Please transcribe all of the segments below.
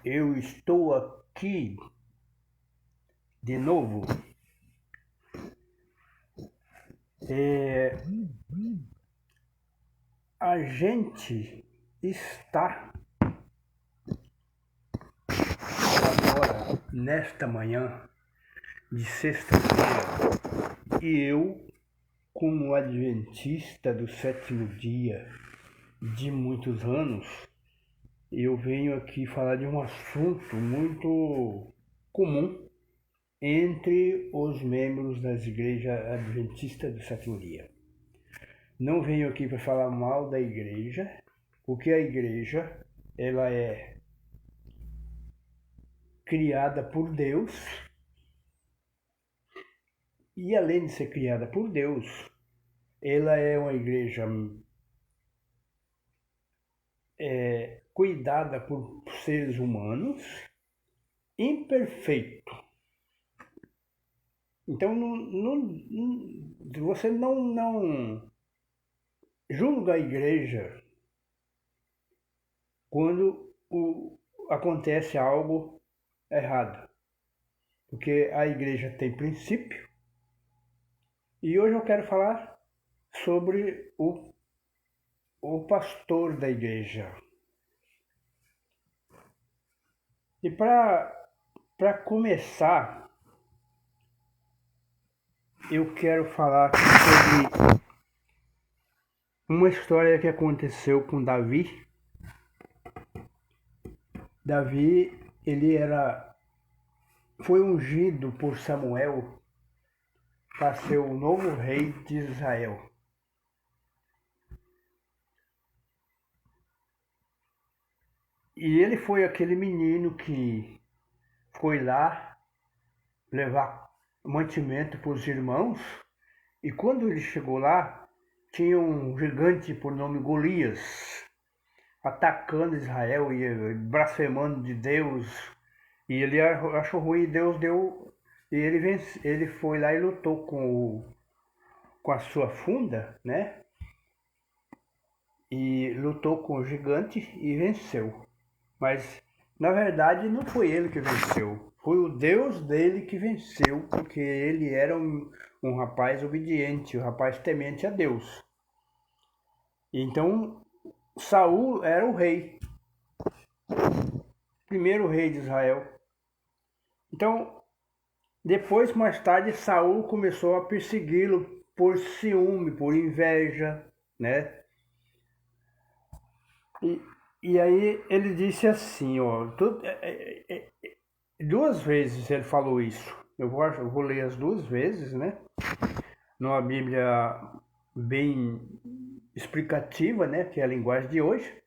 Eu estou aqui de novo. A gente está agora, nesta manhã de sexta-feira, e eu, como adventista do sétimo dia de muitos anos, eu venho aqui falar de um assunto muito comum entre os membros das igrejas adventistas do sétimo dia. Não venho aqui para falar mal da igreja, porque a igreja ela é criada por Deus, e além de ser criada por Deus, ela é uma igreja cuidada por seres humanos imperfeitos. Então você não julga a igreja quando acontece algo errado, porque a igreja tem princípio. E hoje eu quero falar sobre o pastor da igreja. E para começar, eu quero falar sobre uma história que aconteceu com Davi. Davi, ele foi ungido por Samuel para ser o novo rei de Israel. E ele foi aquele menino que foi lá levar mantimento para os irmãos, e quando ele chegou lá, tinha um gigante por nome Golias atacando Israel e blasfemando de Deus, e ele achou ruim, e Deus deu, e ele foi lá e lutou com a sua funda, né? E lutou com o gigante e venceu. Mas na verdade não foi ele que venceu, foi o Deus dele que venceu, porque ele era um rapaz obediente, um rapaz temente a Deus. Então Saul era o rei, primeiro rei de Israel. Então depois, mais tarde, Saul começou a persegui-lo por ciúme, por inveja, né? E aí ele disse assim, ó, duas vezes ele falou isso. Eu vou ler as duas vezes, né? Numa Bíblia bem explicativa, né? Que é a linguagem de hoje.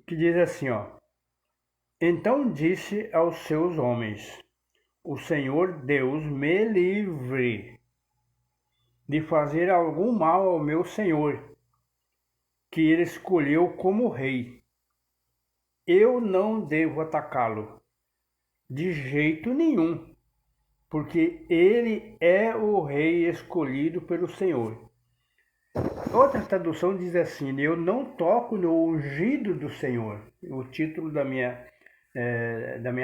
Que diz assim, ó. Então disse aos seus homens: o Senhor Deus me livre de fazer algum mal ao meu Senhor, que ele escolheu como rei. Eu não devo atacá-lo de jeito nenhum, porque ele é o rei escolhido pelo Senhor. Outra tradução diz assim: eu não toco no ungido do Senhor. O título da minha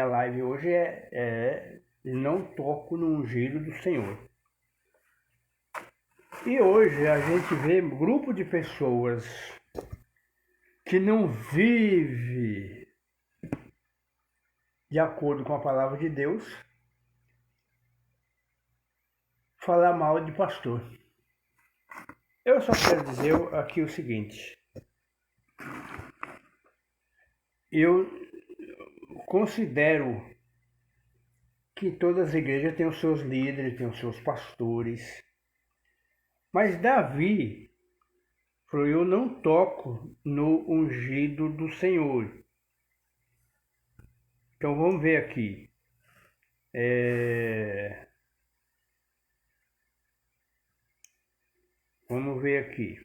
live hoje é não toco no ungido do Senhor. E hoje a gente vê um grupo de pessoas que não vive de acordo com a palavra de Deus, falar mal de pastor. Eu só quero dizer aqui o seguinte: eu considero que todas as igrejas têm os seus líderes, têm os seus pastores, mas Davi falou: eu não toco no ungido do Senhor. Então vamos ver aqui. Vamos ver aqui.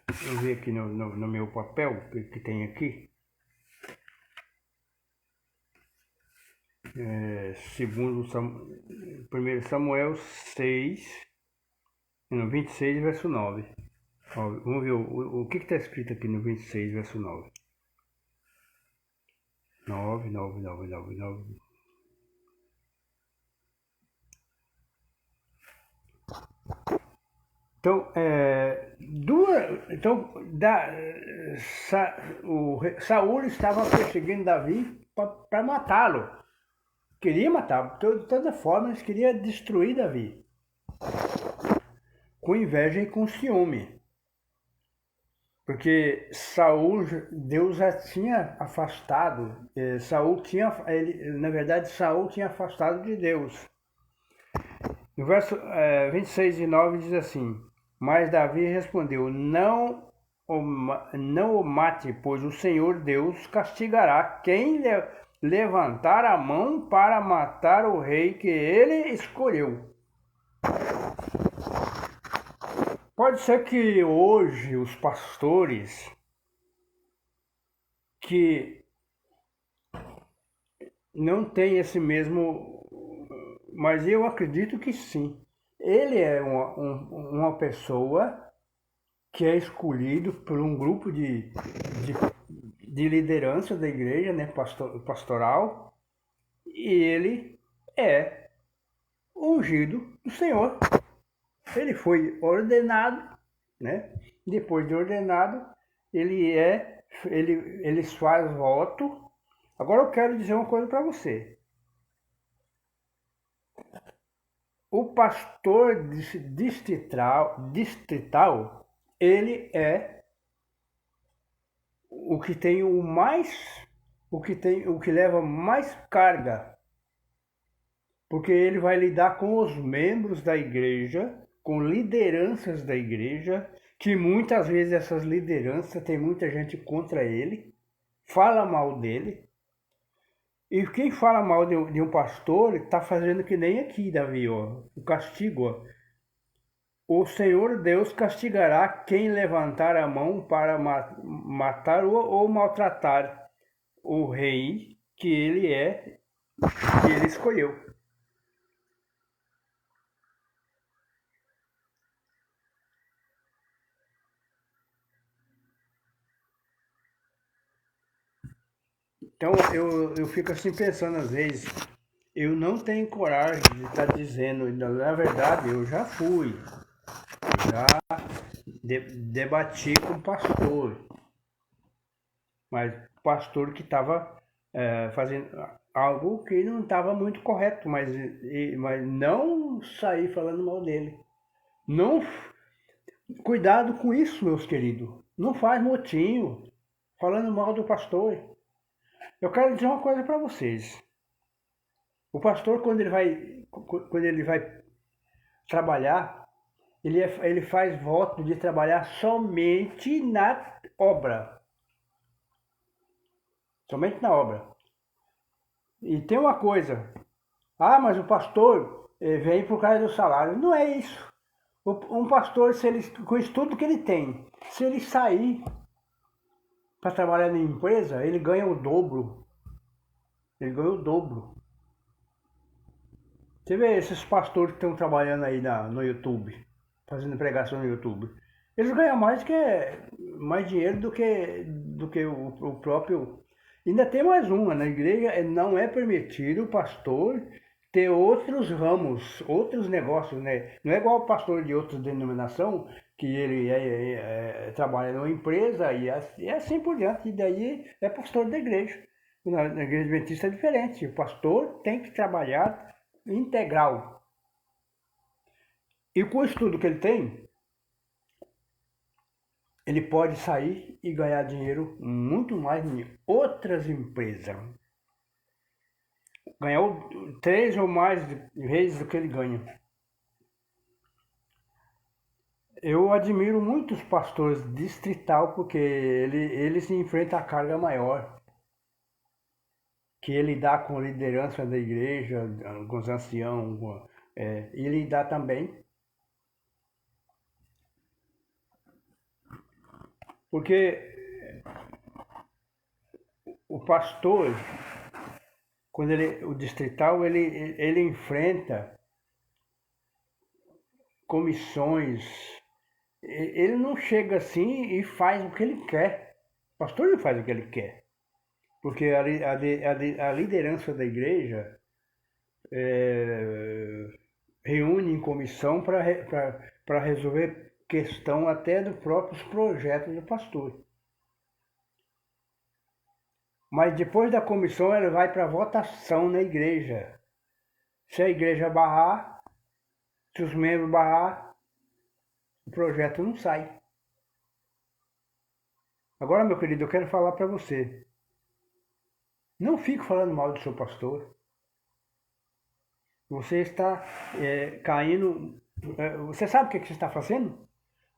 Vamos ver aqui no meu papel que tem aqui. Segundo 1 Samuel 26, verso 9. Ó, vamos ver o que está escrito aqui no 26, verso 9. 9, 9, 9, 9, 9. Então, Saul estava perseguindo Davi para matá-lo. Queria matar, de toda forma, eles queriam destruir Davi. Com inveja e com ciúme. Porque Saul, Deus já tinha afastado. Saul tinha afastado de Deus. No verso 26 e 9 diz assim: Mas Davi respondeu: não o mate, pois o Senhor Deus castigará quem levantar a mão para matar o rei que ele escolheu. Pode ser que hoje os pastores que não têm esse mesmo, mas eu acredito que sim. Ele é uma pessoa que é escolhido por um grupo de liderança da igreja, né, pastoral, e ele é ungido do Senhor. Ele foi ordenado, né? Depois de ordenado, ele faz voto. Agora eu quero dizer uma coisa para você. O pastor distrital, ele é o que tem o que leva mais carga, porque ele vai lidar com os membros da igreja, com lideranças da igreja, que muitas vezes essas lideranças tem muita gente contra ele, fala mal dele. E quem fala mal de um pastor está fazendo que nem aqui, Davi, ó, o castigo. Ó. O Senhor Deus castigará quem levantar a mão para matar ou maltratar o rei que ele escolheu. Então eu fico assim pensando às vezes, eu não tenho coragem de estar dizendo, na verdade eu já fui, já debati com o pastor, mas pastor que estava fazendo algo que não estava muito correto, mas não sair falando mal dele. Não, cuidado com isso, meus queridos. Não faz motinho falando mal do pastor. Eu quero dizer uma coisa para vocês. O pastor, quando ele vai trabalhar, ele faz voto de trabalhar somente na obra. Somente na obra. E tem uma coisa. Ah, mas o pastor vem por causa do salário. Não é isso. Um pastor, com isso tudo que ele tem, se ele sair para trabalhar na empresa, ele ganha o dobro. Ele ganha o dobro. Você vê esses pastores que estão trabalhando aí no YouTube, fazendo pregação no YouTube. Eles ganham mais dinheiro do que o próprio. Ainda tem mais uma, na igreja não é permitido o pastor ter outros ramos, outros negócios, né? Não é igual o pastor de outra denominação, que ele trabalha numa empresa e assim por diante, e daí é pastor da igreja. Na igreja adventista é diferente, o pastor tem que trabalhar integral. E com o estudo que ele tem, ele pode sair e ganhar dinheiro muito mais em outras empresas. Ganhar 3 ou mais vezes do que ele ganha. Eu admiro muitos pastores distrital porque eles enfrentam a carga maior. Que ele dá com a liderança da igreja, com os anciãos, e ele dá também. Porque o pastor, o distrital, ele enfrenta comissões, ele não chega assim e faz o que ele quer. O pastor não faz o que ele quer. Porque a liderança da igreja reúne em comissão para resolver questão até dos próprios projetos do pastor. Mas depois da comissão ela vai para votação na igreja. Se a igreja barrar, se os membros barrar, o projeto não sai. Agora, meu querido, eu quero falar para você. Não fique falando mal do seu pastor. Você está caindo. Você sabe o que você está fazendo?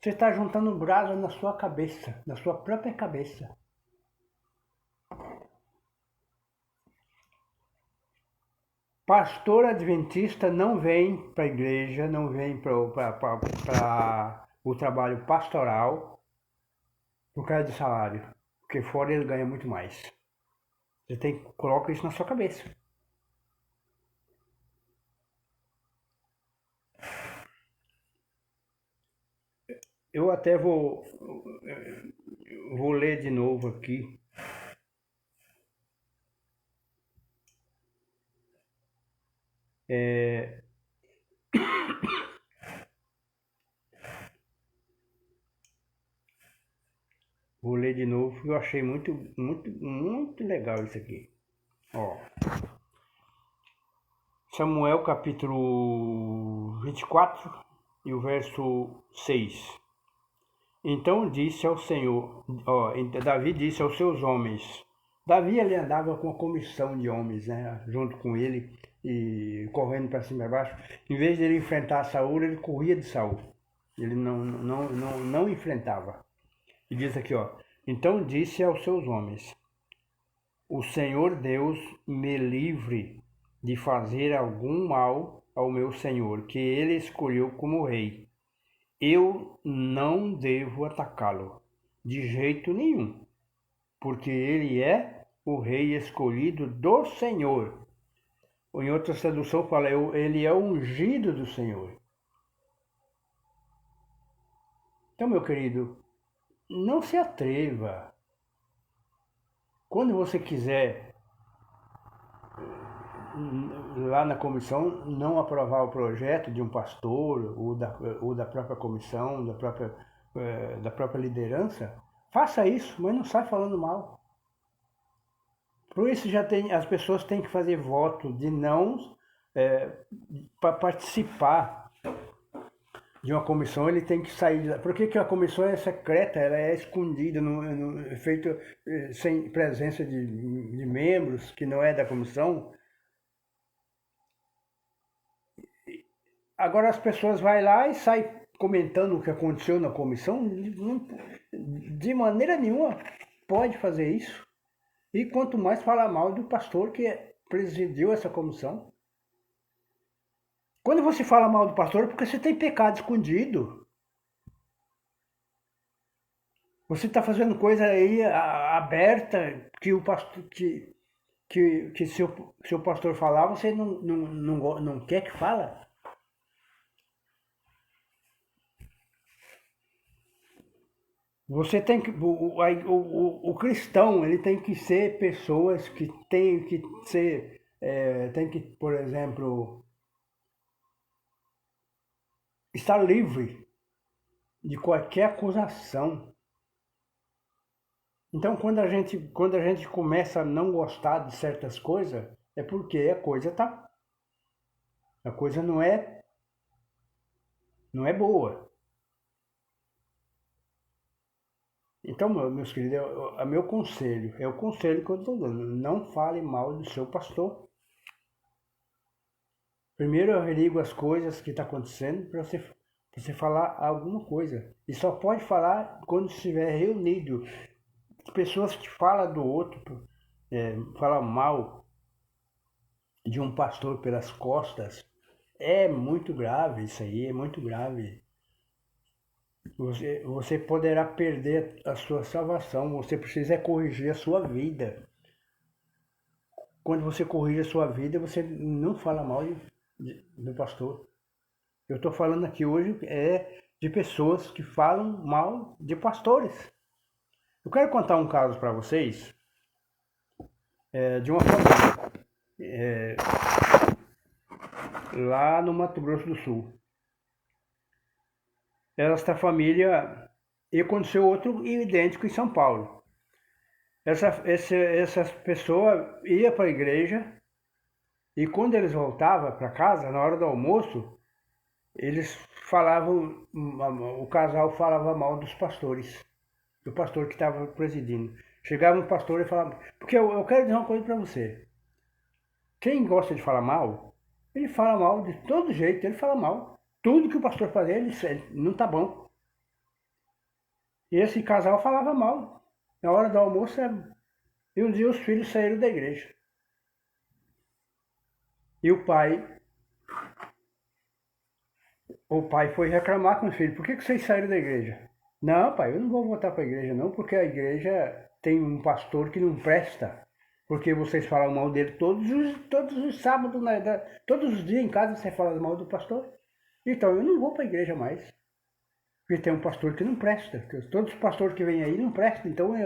Você está juntando brasa na sua cabeça, na sua própria cabeça. Pastor adventista não vem para a igreja, não vem para o trabalho pastoral por causa de salário, porque fora ele ganha muito mais. Você coloca isso na sua cabeça. Eu até vou ler de novo aqui. Vou ler de novo, porque eu achei muito legal isso aqui. Ó. Samuel capítulo 24 e o verso 6. Então disse ao Senhor, Davi disse aos seus homens. Davi ele andava com uma comissão de homens, né, junto com ele, e correndo para cima e para baixo. Em vez de ele enfrentar Saul, ele corria de Saul. Ele não enfrentava. E diz aqui, ó. Então disse aos seus homens: O Senhor Deus me livre de fazer algum mal ao meu Senhor, que ele escolheu como rei. Eu não devo atacá-lo de jeito nenhum, porque ele é o rei escolhido do Senhor. Ou em outra tradução fala, ele é o ungido do Senhor. Então, meu querido, não se atreva. Quando você quiser, lá na comissão, não aprovar o projeto de um pastor ou da própria comissão, da própria liderança, faça isso, mas não sai falando mal. Por isso as pessoas têm que fazer voto de não para participar de uma comissão, ele tem que sair. Por que a comissão é secreta? Ela é escondida, é feito sem presença de membros que não é da comissão. Agora as pessoas vão lá e saem comentando o que aconteceu na comissão. De maneira nenhuma pode fazer isso. E quanto mais falar mal do pastor que presidiu essa comissão. Quando você fala mal do pastor é porque você tem pecado escondido. Você está fazendo coisa aí aberta que o pastor que seu pastor falar, você não quer que fala. Você tem que o cristão ele tem que ser pessoas que tem que ser tem que, por exemplo, estar livre de qualquer acusação. Então, quando a gente começa a não gostar de certas coisas, é porque a coisa não é boa. Então, meus queridos, é meu conselho, é o conselho que eu estou dando. Não fale mal do seu pastor. Primeiro eu averiguo as coisas que estão acontecendo para você falar alguma coisa. E só pode falar quando estiver reunido. Pessoas que falam do outro, falam mal de um pastor pelas costas, é muito grave isso aí, é muito grave. Você poderá perder a sua salvação, você precisa corrigir a sua vida. Quando você corrige a sua vida, você não fala mal do pastor. Eu estou falando aqui hoje de pessoas que falam mal de pastores. Eu quero contar um caso para vocês de uma família lá no Mato Grosso do Sul. Esta família, e aconteceu outro idêntico em São Paulo. Essa pessoa ia para a igreja e quando eles voltavam para casa, na hora do almoço, eles falavam, o casal falava mal dos pastores, do pastor que estava presidindo. Chegava um pastor e falava, porque eu quero dizer uma coisa para você. Quem gosta de falar mal, ele fala mal de todo jeito, ele fala mal. Tudo que o pastor fazia, ele não tá bom. E esse casal falava mal. Na hora do almoço, e um dia os filhos saíram da igreja. E o pai foi reclamar com os filhos, por que vocês saíram da igreja? Não, pai, eu não vou voltar para a igreja não, porque a igreja tem um pastor que não presta. Porque vocês falam mal dele todos os sábados, todos os dias em casa você fala mal do pastor. Então eu não vou para a igreja mais. Porque tem um pastor que não presta. Todos os pastores que vêm aí não prestam. Então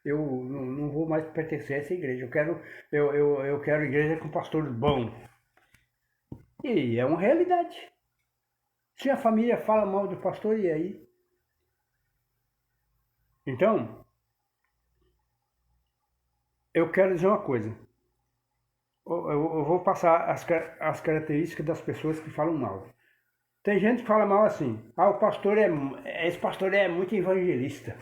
eu não vou mais pertencer a essa igreja. Eu quero igreja com pastor bom. E é uma realidade. Se a família fala mal do pastor, e aí? Então, eu quero dizer uma coisa. Eu vou passar as características das pessoas que falam mal. Tem gente que fala mal assim, esse pastor é muito evangelista.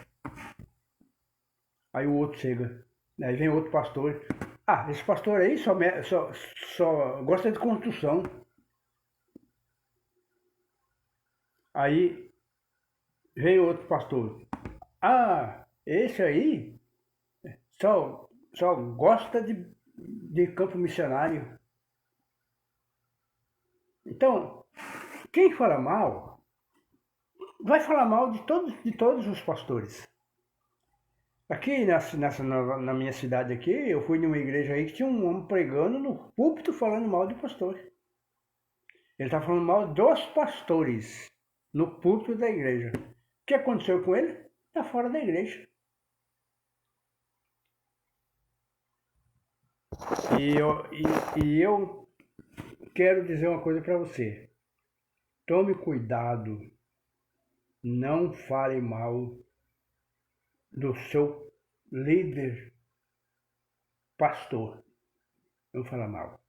Aí o outro chega, aí vem outro pastor, esse pastor aí só gosta de construção. Aí vem outro pastor, esse aí só gosta de campo missionário. Então, quem fala mal, vai falar mal de todos os pastores. Aqui na minha cidade aqui, eu fui numa igreja aí que tinha um homem pregando no púlpito falando mal de pastor. Ele está falando mal dos pastores no púlpito da igreja. O que aconteceu com ele? Está fora da igreja. E eu quero dizer uma coisa para você. Tome cuidado, não fale mal do seu líder pastor. Não fala mal.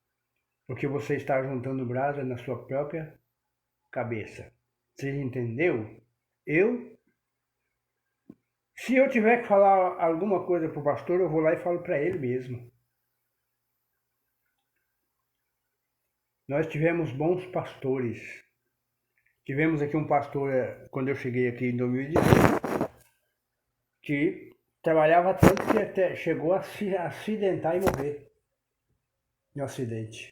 Porque você está juntando brasa na sua própria cabeça. Você entendeu? Se eu tiver que falar alguma coisa para o pastor, eu vou lá e falo para ele mesmo. Nós tivemos bons pastores. Tivemos aqui um pastor, quando eu cheguei aqui em 2018, que trabalhava tanto que até chegou a se acidentar e morrer em um acidente.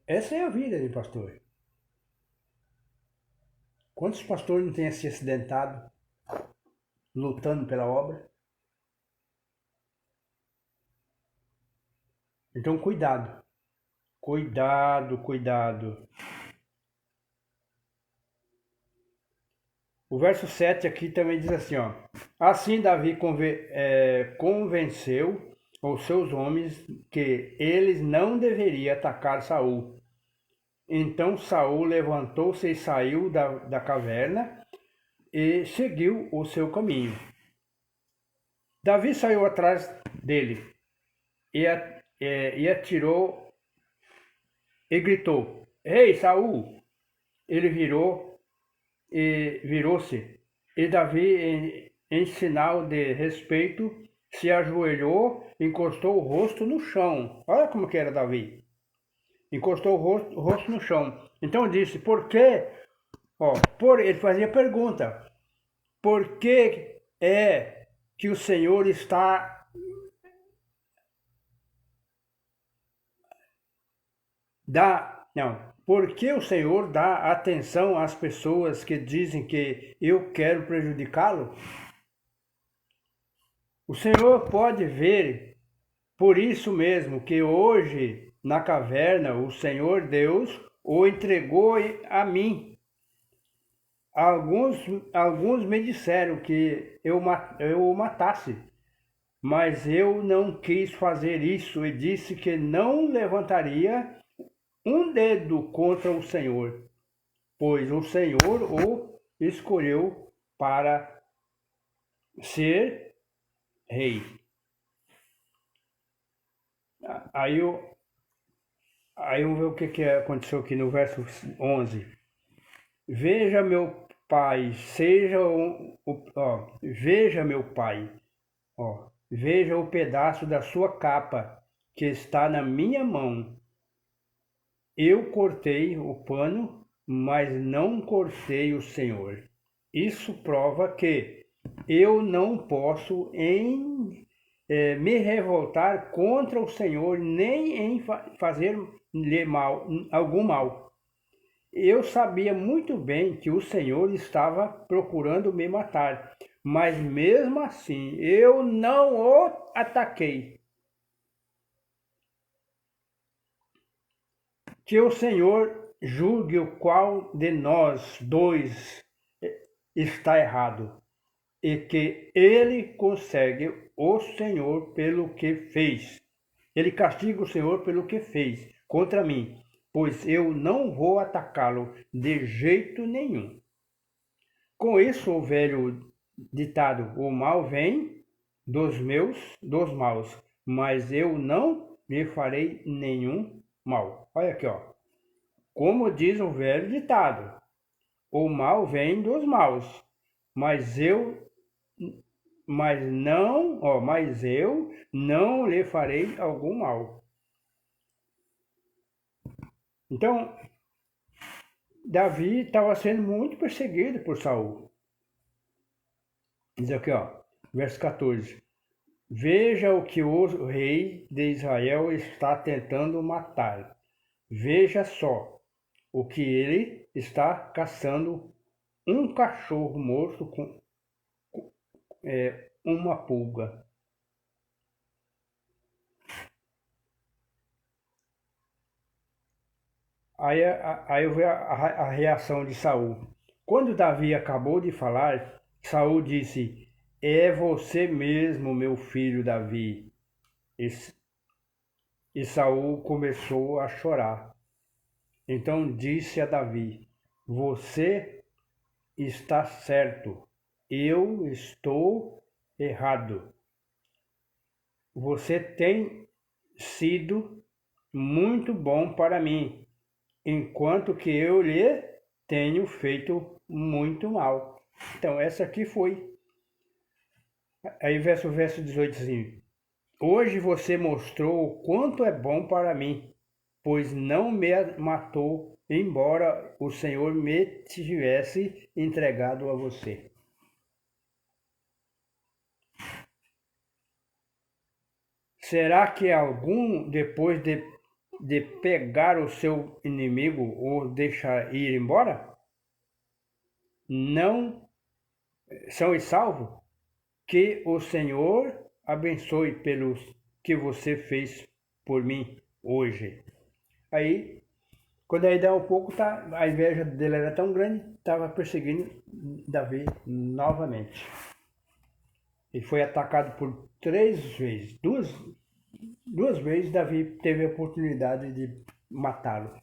Essa é a vida de pastor. Quantos pastores não têm se acidentado lutando pela obra? Então cuidado. Cuidado. O verso 7 aqui também diz assim, ó. Assim Davi convenceu os seus homens que eles não deveriam atacar Saul. Então Saul levantou-se e saiu da caverna e seguiu o seu caminho. Davi saiu atrás dele e atirou e gritou: Ei, Saul! Ele virou-se e Davi, em sinal de respeito, se ajoelhou, encostou o rosto no chão. Olha como que era Davi. Encostou o rosto no chão. Então disse: por quê? Ele fazia pergunta: por que é que o Senhor está por que o Senhor dá atenção às pessoas que dizem que eu quero prejudicá-lo? O Senhor pode ver, por isso mesmo, que hoje na caverna o Senhor Deus o entregou a mim. Alguns me disseram que eu o matasse, mas eu não quis fazer isso e disse que não levantaria um dedo contra o Senhor, pois o Senhor o escolheu para ser rei. Aí eu ver o que aconteceu aqui no verso 11. Veja, meu pai, veja, meu pai, veja o pedaço da sua capa que está na minha mão. Eu cortei o pano, mas não cortei o Senhor. Isso prova que eu não posso me revoltar contra o Senhor, nem em fazer-lhe algum mal. Eu sabia muito bem que o Senhor estava procurando me matar, mas mesmo assim eu não o ataquei. Que o Senhor julgue o qual de nós dois está errado, e que ele consegue o Senhor pelo que fez. Ele castiga o Senhor pelo que fez contra mim, pois eu não vou atacá-lo de jeito nenhum. Com isso, o velho ditado, o mal vem dos maus, mas eu não lhe farei nenhum mal. Olha aqui, ó. Como diz o velho ditado, o mal vem dos maus, mas eu não lhe farei algum mal. Então, Davi estava sendo muito perseguido por Saul. Diz aqui, ó, verso 14. Veja o que o rei de Israel está tentando matar. Veja só o que ele está caçando, um cachorro morto com uma pulga. Aí eu vejo a reação de Saul. Quando Davi acabou de falar, Saul disse: é você mesmo, meu filho Davi. E Saul começou a chorar. Então disse a Davi: você está certo, eu estou errado. Você tem sido muito bom para mim, enquanto que eu lhe tenho feito muito mal. Então, essa aqui foi. Aí, verso 18, assim: hoje você mostrou o quanto é bom para mim, pois não me matou, embora o Senhor me tivesse entregado a você. Será que algum, depois de pegar o seu inimigo, o deixar ir embora, não são salvos? Que o Senhor abençoe pelos que você fez por mim hoje. Aí, quando aí dá um pouco, a inveja dele era tão grande, estava perseguindo Davi novamente. Ele foi atacado por 3 vezes. Duas vezes Davi teve a oportunidade de matá-lo.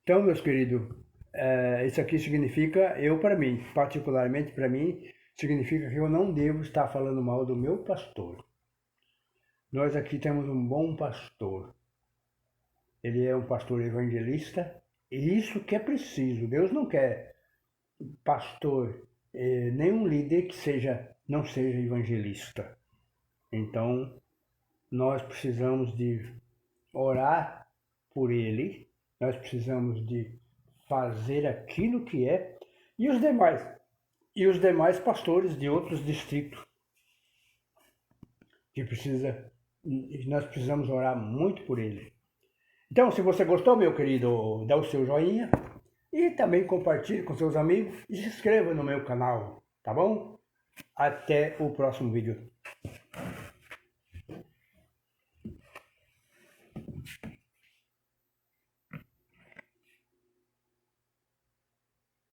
Então, meus queridos, isso aqui significa, particularmente para mim, significa que eu não devo estar falando mal do meu pastor. Nós aqui temos um bom pastor. Ele é um pastor evangelista, e isso que é preciso. Deus não quer pastor, nenhum líder que não seja evangelista. Então, nós precisamos de orar por ele, nós precisamos de fazer aquilo que é, e os demais pastores de outros distritos, nós precisamos orar muito por ele. Então, se você gostou, meu querido, dá o seu joinha e também compartilhe com seus amigos e se inscreva no meu canal, tá bom? Até o próximo vídeo.